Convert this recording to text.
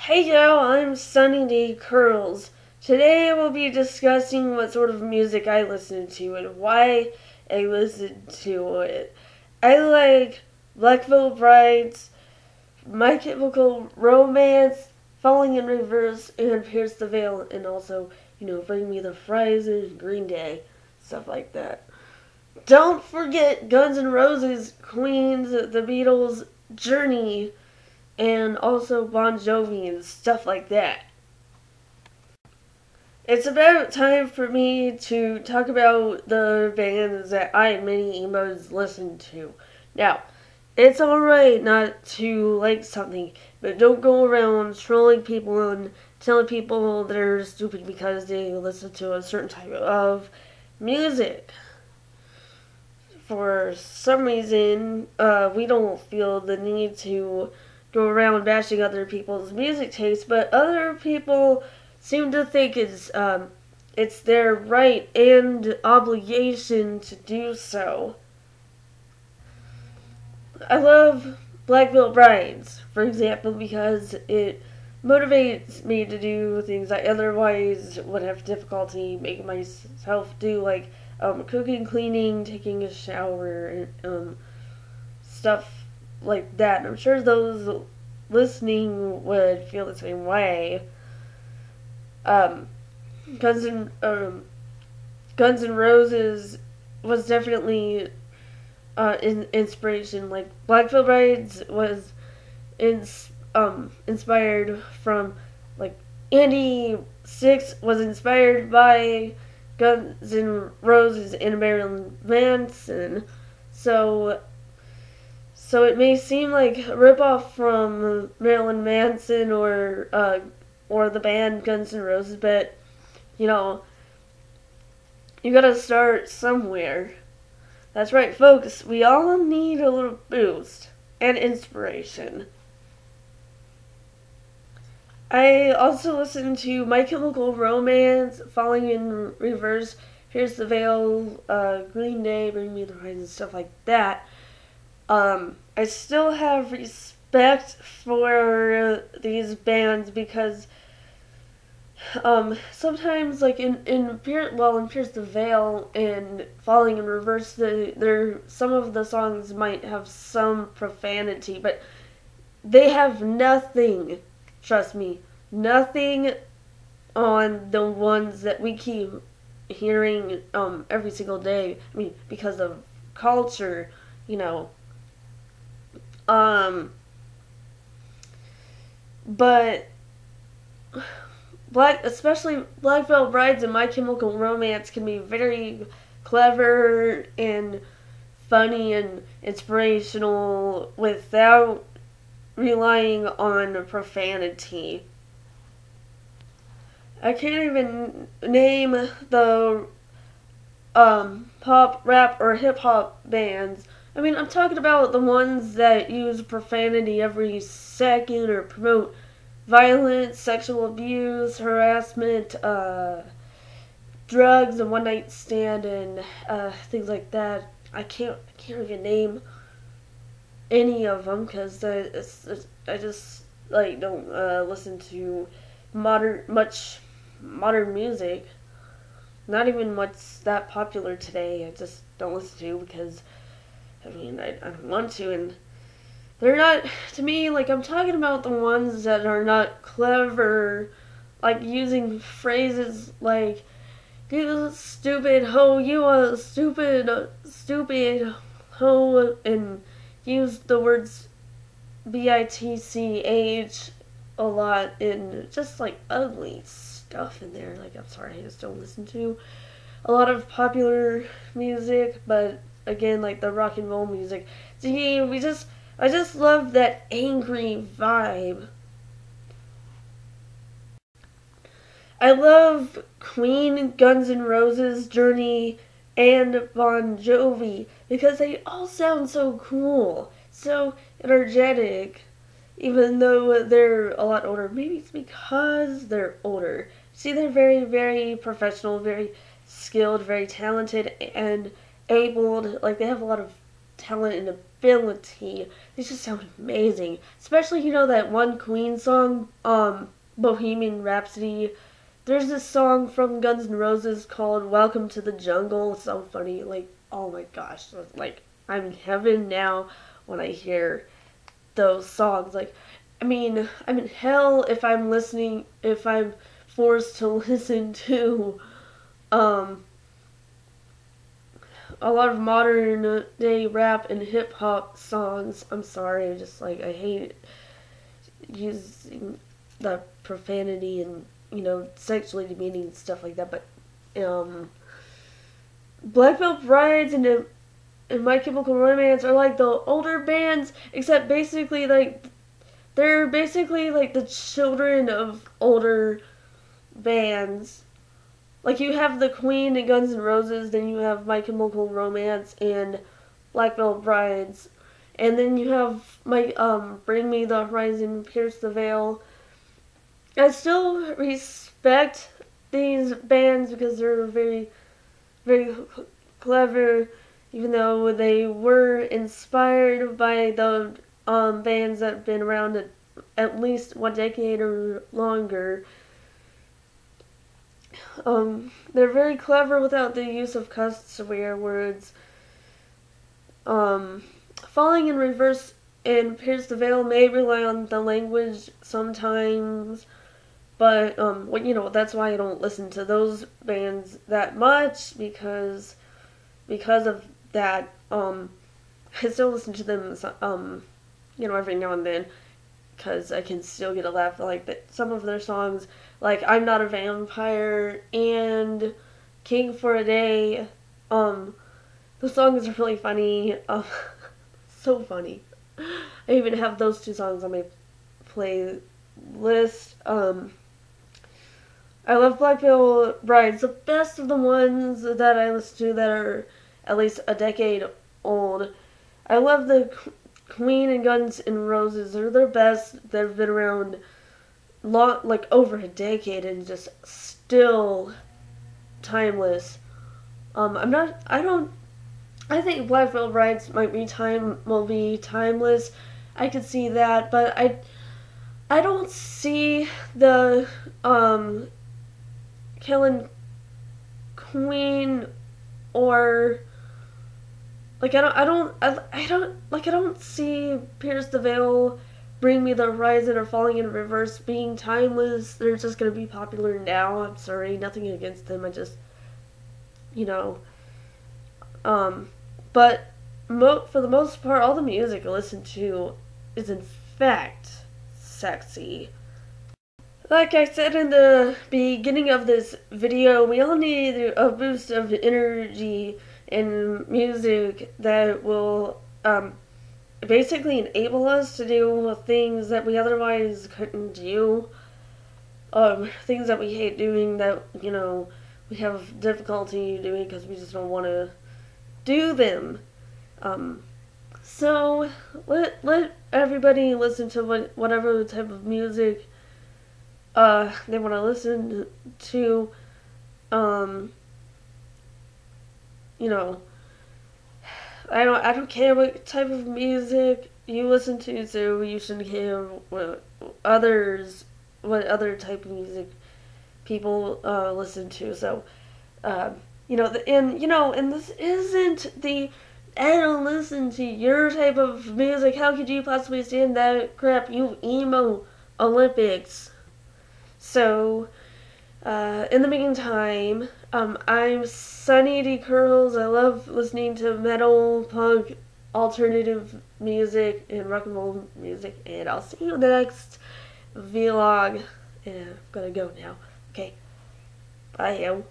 Hey yo, I'm Sunny D Curls. Today I will be discussing what sort of music I listen to and why I listen to it. I like Black Veil Brides, My Chemical Romance, Falling in Reverse, and Pierce the Veil, and also, Bring Me the Horizon, Green Day, stuff like that. Don't forget Guns N' Roses, Queens, The Beatles, Journey, and also Bon Jovi and stuff like that. It's about time for me to talk about the bands that I and many emos listen to. Now, it's alright not to like something, but don't go around trolling people and telling people they're stupid because they listen to a certain type of music. For some reason, we don't feel the need to go around bashing other people's music tastes, but other people seem to think it's their right and obligation to do so. I love Black Veil Brides, for example, because it motivates me to do things I otherwise would have difficulty making myself do, like cooking, cleaning, taking a shower, and stuff like that. And I'm sure those listening would feel the same way. Um, Guns N' Guns N' Roses was definitely inspiration. Like Black Veil Brides was inspired from, like, Andy Six was inspired by Guns N' Roses and Marilyn Manson. So it may seem like a ripoff from Marilyn Manson or the band Guns N' Roses, but you know you gotta start somewhere. That's right, folks. We all need a little boost and inspiration. I also listen to My Chemical Romance, Falling in Reverse, Pierce the Veil, Green Day, Bring Me the Horizon, stuff like that. I still have respect for these bands because sometimes, like in Pierce the Veil and Falling in Reverse, some of the songs might have some profanity, but they have nothing. Trust me, nothing on the ones that we keep hearing every single day. I mean, because of culture, you know. But especially Black Veil Brides and My Chemical Romance can be very clever and funny and inspirational without relying on profanity. I can't even name the pop, rap, or hip hop bands. I mean, I'm talking about the ones that use profanity every second or promote violence, sexual abuse, harassment, drugs, and one night stand, and things like that. I can't even name any of them because I just like don't listen to much modern music. Not even what's that popular today. I just don't listen to because I don't want to, and they're not, to me, like, I'm talking about the ones that are not clever, like using phrases like, you stupid hoe, you a stupid hoe, and use the words bitch a lot, and just, like, ugly stuff in there. Like, I'm sorry, I just don't listen to a lot of popular music, but again, like the rock and roll music. See, I just love that angry vibe. I love Queen, Guns N' Roses, Journey, and Bon Jovi because they all sound so cool, so energetic, even though they're a lot older. Maybe it's because they're older. See, they're very, very professional, very skilled, very talented, and able. Like, they have a lot of talent and ability. They just sound amazing. Especially, you know, that one Queen song, Bohemian Rhapsody. There's this song from Guns N' Roses called Welcome to the Jungle. It's so funny. Like, oh my gosh. Like, I'm in heaven now when I hear those songs. Like, I mean, I'm in hell if I'm forced to listen to, a lot of modern day rap and hip hop songs. I'm sorry, just like I hate using the profanity and, you know, sexually demeaning stuff like that. But Black Veil Brides and My Chemical Romance are like the older bands, except basically like they're basically like the children of older bands. Like, you have the Queen and Guns N' Roses, then you have My Chemical Romance and Black Veil Brides, and then you have Bring Me the Horizon, Pierce the Veil. I still respect these bands because they're very, very clever, even though they were inspired by the bands that have been around at least 1 decade or longer. They're very clever without the use of cuss swear words. Falling in Reverse and Pierce the Veil may rely on the language sometimes, but you know, that's why I don't listen to those bands that much, because of that. I still listen to them, you know, every now and then, because I can still get a laugh. Like some of their songs, like I'm Not a Vampire and King for a Day. The songs are really funny. So funny. I even have those two songs on my playlist. I love Black Veil Brides, the best of the ones that I listen to that are at least a decade old. I love the Queen and Guns N' Roses. They're the best. They've been around like over a decade and just still timeless. I think Black Veil Brides will be timeless. I could see that, but I don't see the killing Queen or like I don't see Pierce the Veil, Bring Me the Horizon, or Falling in Reverse being timeless. They're just gonna be popular now. I'm sorry, nothing against them. I just, you know, but for the most part, all the music I listen to is in fact sexy. Like I said in the beginning of this video, we all need a boost of energy and music that will basically enable us to do things that we otherwise couldn't do. Things that we hate doing, that, you know, we have difficulty doing because we just don't want to do them. So let everybody listen to whatever type of music they want to listen to. You know, I don't care what type of music you listen to, so you shouldn't care what other type of music people listen to. So, you know, and this isn't the I don't listen to your type of music. How could you possibly stand that crap? You emo Olympics. So, in the meantime, I'm Sunny D. Curls. I love listening to metal, punk, alternative music, and rock and roll music. And I'll see you in the next vlog. And I'm gonna go now. Okay. Bye, yo.